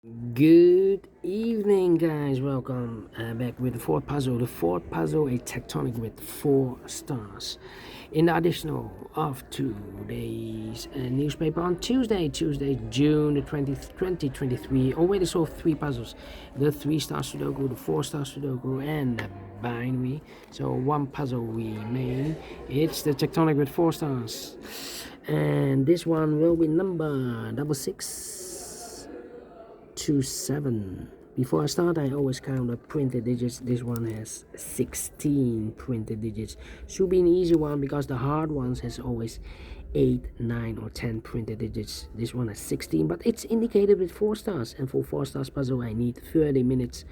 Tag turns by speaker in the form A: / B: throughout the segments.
A: Good evening, guys. Welcome back with the fourth puzzle. The fourth puzzle, a tectonic with 4 stars. In the additional of today's newspaper on Tuesday, June the 20th, 2023, already solved 3 puzzles: the 3-star Sudoku, the 4-star Sudoku, and the binary. So 1 puzzle remain. It's the tectonic with 4 stars, and this one will be number 6627. Before I start, I always count the printed digits. This one has 16 printed digits. Should be an easy one because the hard ones has always 8, 9, or 10 printed digits. This one has 16, but it's indicated with 4 stars. And for 4 stars puzzle, I need 30 minutes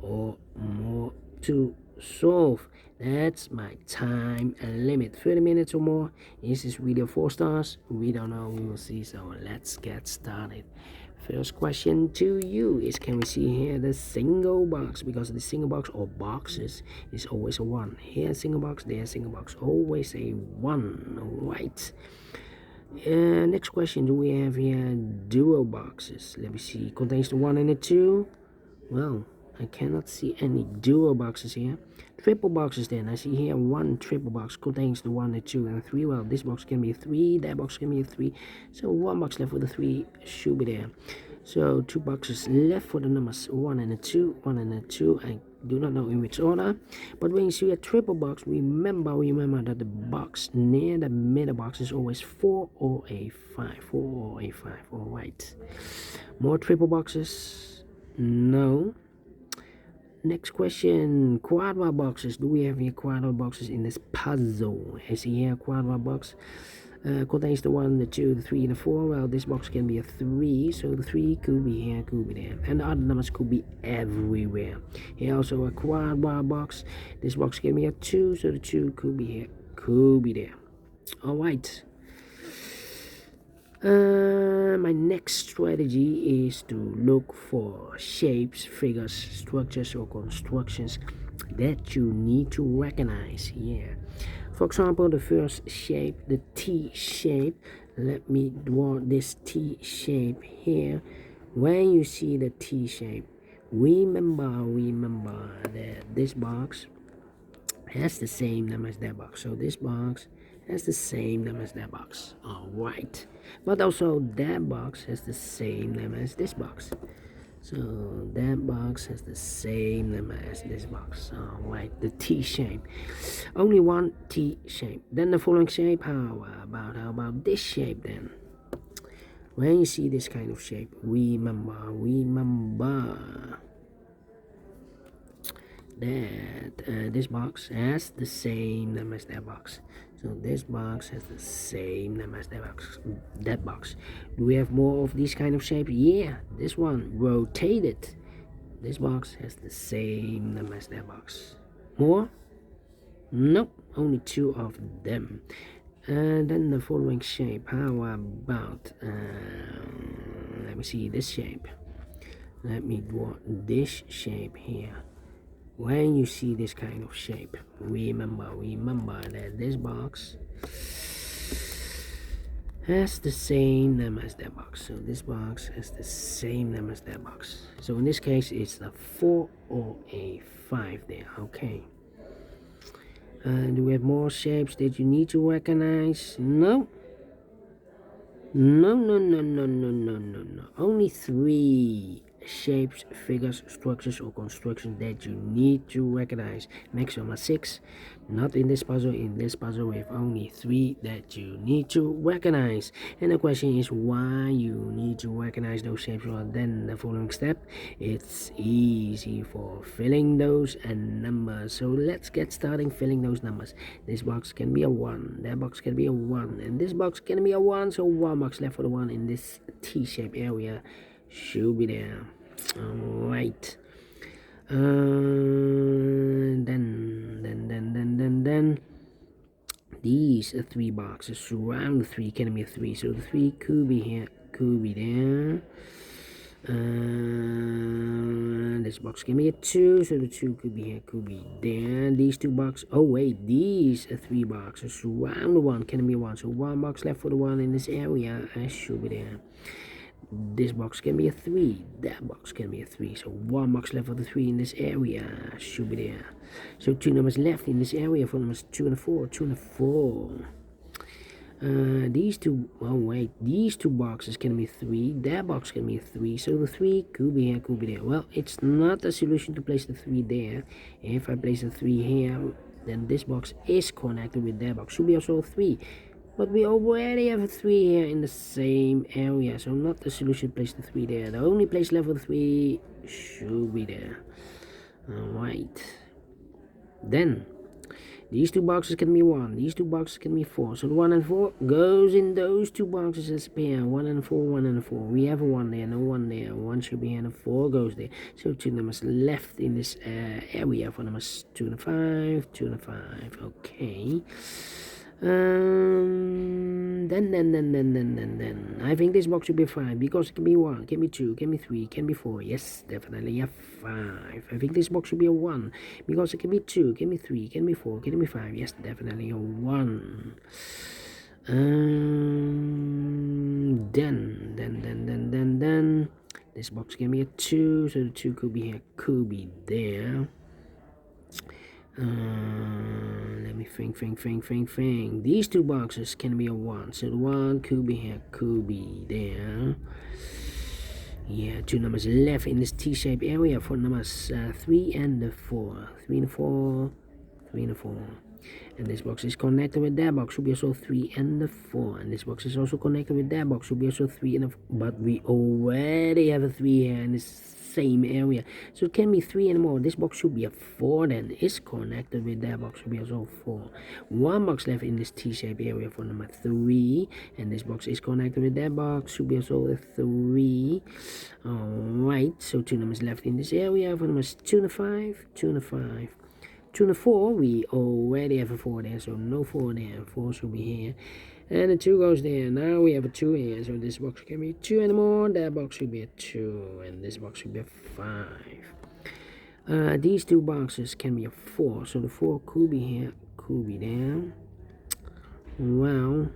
A: or more to solve. That's my time limit. 30 minutes or more. Is this video 4 stars? We don't know. We will see. So let's get started. First question to you is, can we see here the single box? Because the single box or boxes is always a 1. Here single box, there single box, always a 1. Alright. Next question, do we have here dual boxes? Let me see. Contains the 1 and the 2. Well, I cannot see any dual boxes here. Triple boxes then. I see here 1 triple box contains the 1, the 2, and the 3. Well, this box can be a 3, that box can be a 3. So 1 box left for the 3 should be there. So 2 boxes left for the numbers 1 and a 2, 1 and a 2. I do not know in which order. But when you see a triple box, remember that the box near the middle box is always 4 or a 5. 4 or a 5. Alright. More triple boxes? No. Next question, quadra boxes. Do we have here quadra boxes in this puzzle? I see here quadra box contains the 1, the 2, the 3, and the 4. Well, this box can be a 3, so the 3 could be here, could be there, and the other numbers could be everywhere. Here also a quadra box. This box can be a 2, so the 2 could be here, could be there. All right. My next strategy is to look for shapes, figures, structures, or constructions that you need to recognize. Yeah. For example, the first shape, the T shape. Let me draw this T shape here. When you see the T shape, remember that this box has the same number as that box. So this box has the same number as that box. Alright. But also that box has the same number as this box. So that box has the same number as this box. Alright, the T shape. Only one T shape. Then the following shape, how about this shape then? When you see this kind of shape, remember that this box has the same number as that box. So this box has the same number as that box. Do we have more of these kind of shapes? Yeah, this one rotated. This box has the same number as that box. More? Nope, only 2 of them. And then the following shape, how about let me see this shape. Let me draw this shape here. When you see this kind of shape, remember that this box has the same number as that box. So this box has the same number as that box. So in this case, it's the 4 or a 5 there. Okay. Do we have more shapes that you need to recognize? No. No. Only 3 shapes, figures, structures, or constructions that you need to recognize. Next one, 6. Not in this puzzle. In this puzzle, we have only 3 that you need to recognize. And the question is why you need to recognize those shapes. Well, then the following step, it's easy for filling those numbers. So let's get starting filling those numbers. This box can be a 1. That box can be a 1. And this box can be a 1. So 1 box left for the 1 in this T-shaped area should be there. Alright. Then these 3 boxes surround the 3 can be a 3. So the 3 could be here, could be there. This box can be a 2, so the 2 could be here, could be there. These 2 boxes, oh wait, these 3 boxes surround the 1 can be 1. So 1 box left for the 1 in this area should be there. This box can be a 3. That box can be a 3. So 1 box left for the 3 in this area. Should be there. So 2 numbers left in this area for numbers 2 and 4. 2 and 4. These two, oh wait, these two boxes can be 3. That box can be a 3. So the 3 could be here, could be there. Well, it's not a solution to place the 3 there. If I place the 3 here, then this box is connected with that box. Should be also a 3. But we already have a 3 here in the same area. So not the solution to place the 3 there. The only place left for the 3 should be there. Alright. Then these two boxes can be 1. These two boxes can be 4. So the 1 and 4 goes in those two boxes as a pair. 1 and 4, 1 and 4. We have a 1 there, no 1 there. 1 should be here and a 4 goes there. So 2 numbers left in this area for numbers 2 and 5, 2 and 5. Okay. Then I think this box should be 5 because it can be 1, can be 2, can be 3, can be 4. Yes, definitely a 5. I think this box should be a 1 because it can be 2, can be 3, can be 4, can be 5. Yes, definitely a 1. Then this box can be a 2, so the 2 could be here, could be there. Let me think. These two boxes can be a 1. So the 1 could be here, could be there. Yeah, 2 numbers left in this T-shaped area for numbers 3 and the 4. 3 and 4, 3 and 4. And this box is connected with that box, should be also 3 and the 4. And this box is also connected with that box, should be also 3 and the 4. But we already have a 3 here in this same area, so it can be 3 and more. This box should be a 4 then. Is connected with that box, should be also 4. 1 box left in this T-shaped area for number 3, and this box is connected with that box, should be also a 3. Alright, so 2 numbers left in this area for numbers 2 and 5, 2 and 5. 2 and 4, we already have a 4 there, so no 4 there. 4 should be here. And the 2 goes there. Now we have a 2 here, so this box can be 2 and more. That box should be a 2, and this box should be a 5. These two boxes can be a 4, so the 4 could be here, could be there. Well,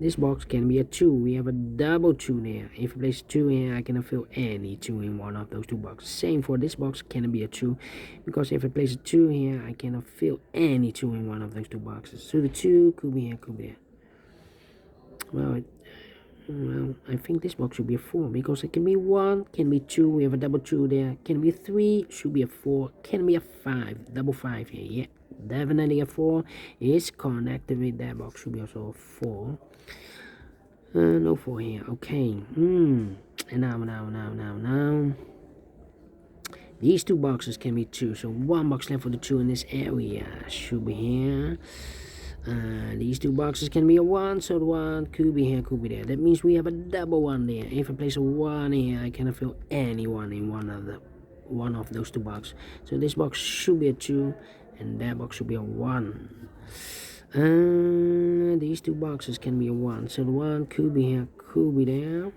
A: this box can be a 2. We have a double 2 there. If I place 2 here, I cannot fill any 2 in one of those two boxes. Same for this box, can be a 2. Because if I place a 2 here, I cannot fill any 2 in one of those two boxes. So the 2 could be here, could be there. Well, I think this box should be a 4 because it can be 1, can be 2. We have a double 2 there. Can be a 3, should be a 4. Can be a 5, double 5 here. Yeah, definitely a 4 is connected with that box. Should be also a 4. No 4 here. Okay. And now. These two boxes can be 2. So 1 box left for the 2 in this area. Should be here. These two boxes can be a 1, so the 1 could be here, could be there. That means we have a double 1 there. If I place a 1 here, I cannot fill any 1 in one of those two boxes. So this box should be a 2, and that box should be a 1. These two boxes can be a 1, so the 1 could be here, could be there.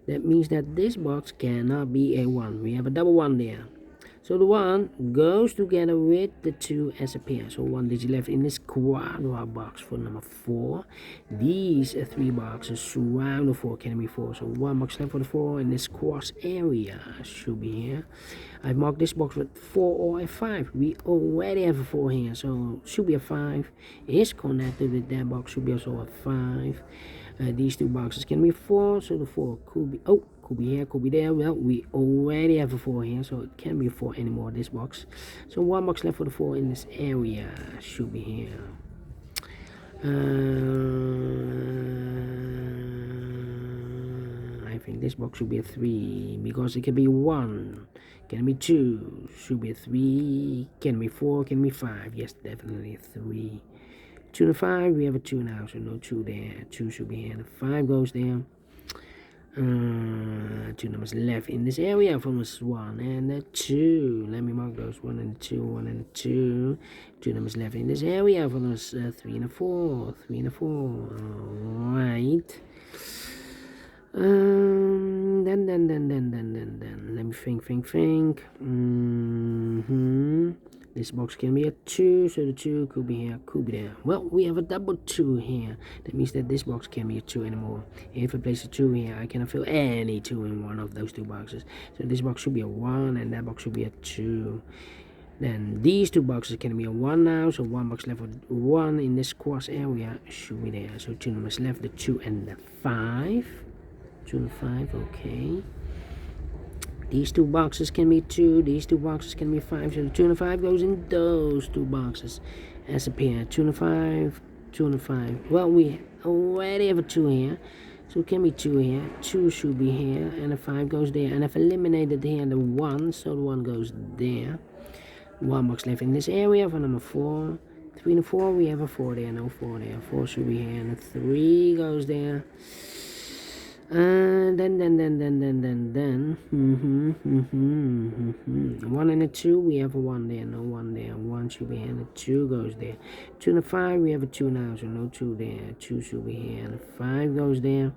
A: That means that this box cannot be a 1. We have a double 1 there. So the 1 goes together with the 2 as a pair. So 1 digit left in this quadra box for number 4. These 3 boxes surround the 4, can be 4. So 1 box left for the 4 in this cross area should be here. I've marked this box with 4 or a 5. We already have a 4 here, so should be a 5. Is connected with that box, should be also a 5. These two boxes can be 4, so the 4 could be, could be here, could be there. Well, we already have a 4 here, so it can't be a 4 anymore, this box. So 1 box left for the 4 in this area should be here. I think this box should be a 3 because it can be 1, can be 2, should be a 3, can be 4, can be 5. Yes, definitely a 3. 2 and 5, we have a 2 now, so no 2 there. 2 should be here, the 5 goes there. 2 numbers left in this area from this 1 and the 2. Let me mark those 1 and 2, 1 and 2. 2 numbers left in this area from this 3 and 4, 3 and 4. Alright. Then. Let me think. This box can be a 2, so the 2 could be here, could be there. Well, we have a double 2 here. That means that this box can't be a 2 anymore. If I place a 2 here, I cannot fill any 2 in one of those two boxes. So this box should be a 1, and that box should be a 2. Then these two boxes can be a 1 now, so one box left with 1 in this cross area should be there. So 2 numbers left, the 2 and the 5. 2 and 5, okay. These two boxes can be 2, these two boxes can be 5, so the 2 and the 5 goes in those two boxes as a pair. 2 and 5, 2 and 5. Well, we already have a 2 here, so it can be 2 here. 2 should be here, and the 5 goes there. And I've eliminated here the 1, so the 1 goes there. 1 box left in this area for number 4. 3 and 4, we have a 4 there, no 4 there. 4 should be here, and the 3 goes there. And then 1 and a 2, we have a 1 there, no 1 there. 1 should be here, and the 2 goes there. 2 and a 5, we have a 2 now, so no 2 there. 2 should be here, and the 5 goes there.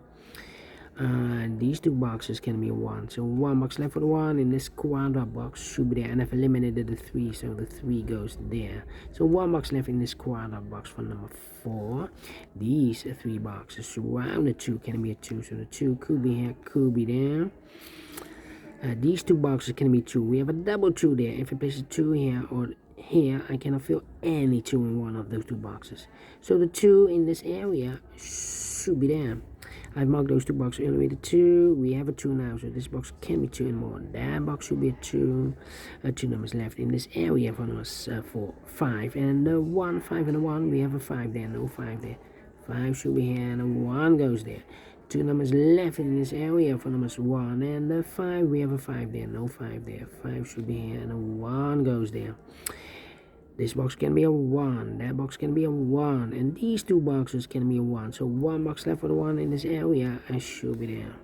A: These two boxes can be 1, so 1 box left for the 1 in this quadrat box should be there, and I've eliminated the 3, so the 3 goes there. So 1 box left in this quadrat box for number 4. These 3 boxes surround the 2 can be a 2, so the 2 could be here, could be there. These two boxes can be 2. We have a double 2 there. If I place a 2 here or here, I cannot fill any 2 in one of those two boxes. So the 2 in this area should be there. I've marked those two boxes earlier with a 2. We have a 2 now, so this box can be 2 and more. That box should be a 2. 2 numbers left in this area for numbers 4, 5. And the 1, 5 and a 1, we have a 5 there, no 5 there. 5 should be here, and a 1 goes there. 2 numbers left in this area for numbers 1. And the 5, we have a 5 there, no 5 there. 5 should be here, and a 1 goes there. This box can be a 1, that box can be a 1, and these two boxes can be a 1. So 1 box left for the 1 in this area, I should be there.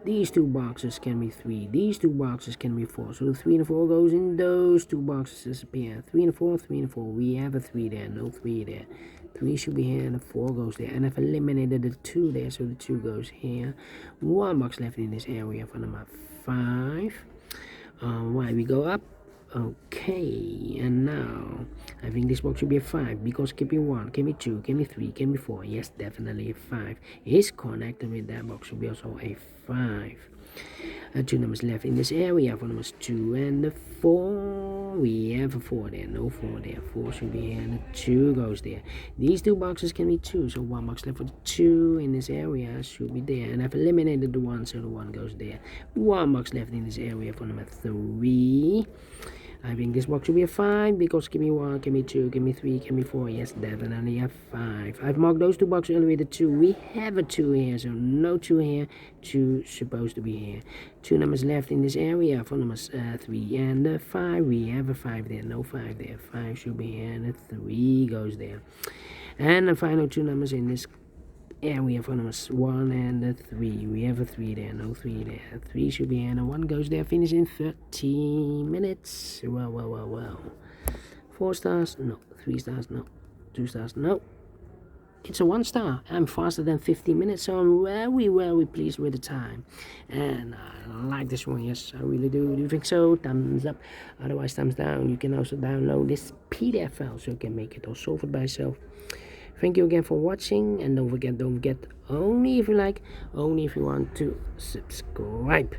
A: These two boxes can be 3, these two boxes can be 4. So the 3 and the 4 goes in those two boxes as a pair. 3 and 4, 3 and 4. We have a 3 there, no 3 there. 3 should be here, and the 4 goes there. And I've eliminated the 2 there, so the 2 goes here. 1 box left in this area for number 5. Why we go up? Okay, and now I think this box should be a 5 because can be 1, can be 2, can be 3, can be 4. Yes, definitely a 5 is connected with that box, should be also a 5. 2 numbers left in this area for numbers 2 and the 4. We have a 4 there, no 4 there. 4 should be here, and the 2 goes there. These two boxes can be 2, so 1 box left for the 2 in this area should be there. And I've eliminated the 1, so the 1 goes there. 1 box left in this area for number 3. I think this box should be a 5 because give me 1, give me 2, give me 3, give me 4. Yes, definitely a 5. I've marked those two boxes earlier with a 2. We have a 2 here, so no 2 here. 2 supposed to be here. 2 numbers left in this area for numbers 3 and the 5. We have a 5 there, no 5 there. 5 should be here, and the 3 goes there. And the final 2 numbers in this area for numbers 1 and the 3. We have a 3 there, no 3 there. 3 should be here, and the 1 goes there. Finish in 13 minutes. Well. 4 stars, no. 3 stars, no. 2 stars, no. It's a 1 star. I'm faster than 15 minutes, so I'm very pleased with the time. And I like this one, yes, I really do. Do you think so? Thumbs up. Otherwise, thumbs down. You can also download this PDF file so you can make it or solve it by yourself. Thank you again for watching, and don't forget, only if you like, only if you want to subscribe.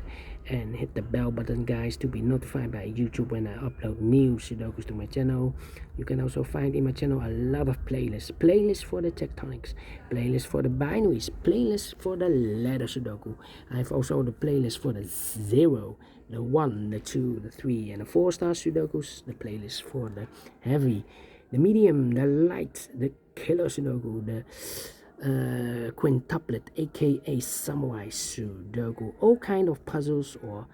A: And hit the bell button, guys, to be notified by YouTube when I upload new Sudokus to my channel. You can also find in my channel a lot of playlists for the tectonics, playlists for the binaries, playlists for the letter Sudoku. I have also the playlist for the 0, the 1, the 2, the 3, and the 4-star Sudokus, the playlist for the heavy, the medium, the light, the killer Sudoku, the quintuplet, aka Samurai Sudoku, all kind of puzzles or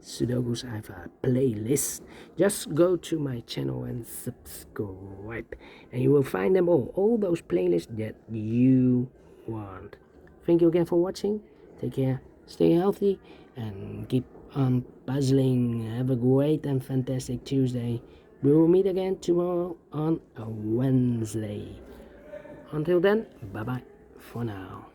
A: Sudokus. I have a playlist. Just go to my channel and subscribe, and you will find them all those playlists that you want. Thank you again for watching. Take care, stay healthy, and keep on puzzling. Have a great and fantastic Tuesday. We will meet again tomorrow on a Wednesday. Until then, bye-bye for now.